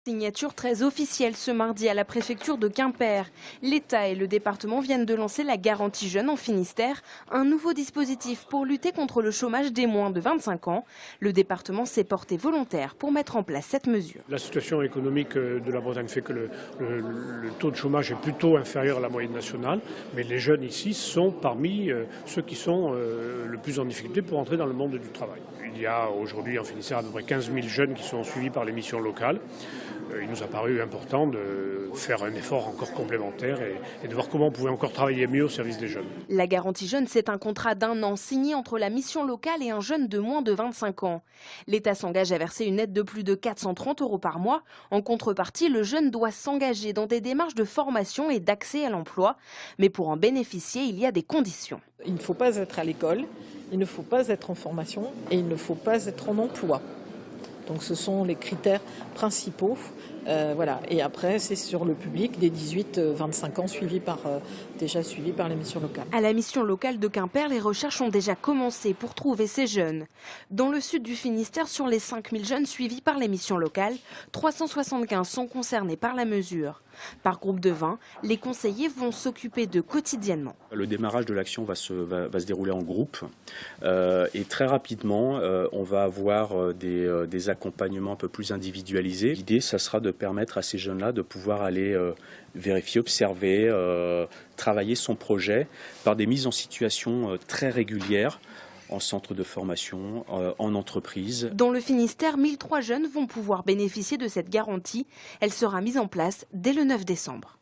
Signature très officielle ce mardi à la préfecture de Quimper. L'État et le département viennent de lancer la garantie jeune en Finistère, un nouveau dispositif pour lutter contre le chômage des moins de 25 ans. Le département s'est porté volontaire pour mettre en place cette mesure. La situation économique de la Bretagne fait que le taux de chômage est plutôt inférieur à la moyenne nationale, mais les jeunes ici sont parmi ceux qui sont le plus en difficulté pour entrer dans le monde du travail. Il y a aujourd'hui en Finistère à peu près 15 000 jeunes qui sont suivis par les missions locales. Il nous a paru important de faire un effort encore complémentaire et de voir comment on pouvait encore travailler mieux au service des jeunes. La garantie jeune, c'est un contrat d'1 an signé entre la mission locale et un jeune de moins de 25 ans. L'État s'engage à verser une aide de plus de 430 € par mois. En contrepartie, le jeune doit s'engager dans des démarches de formation et d'accès à l'emploi. Mais pour en bénéficier, il y a des conditions. Il ne faut pas être à l'école, il ne faut pas être en formation et il ne faut pas être en emploi. Donc ce sont les critères principaux. Voilà. Et après, c'est sur le public des 18-25 ans déjà suivis par les missions locales. À la mission locale de Quimper, les recherches ont déjà commencé pour trouver ces jeunes. Dans le sud du Finistère, sur les 5000 jeunes suivis par les missions locales, 375 sont concernés par la mesure. Par groupe de 20, les conseillers vont s'occuper d'eux quotidiennement. Le démarrage de l'action va se dérouler en groupe et très rapidement, on va avoir des accompagnements un peu plus individualisés. L'idée, ça sera de permettre à ces jeunes-là de pouvoir aller vérifier, observer, travailler son projet par des mises en situation très régulières en centre de formation, en entreprise. Dans le Finistère, 1003 jeunes vont pouvoir bénéficier de cette garantie. Elle sera mise en place dès le 9 décembre.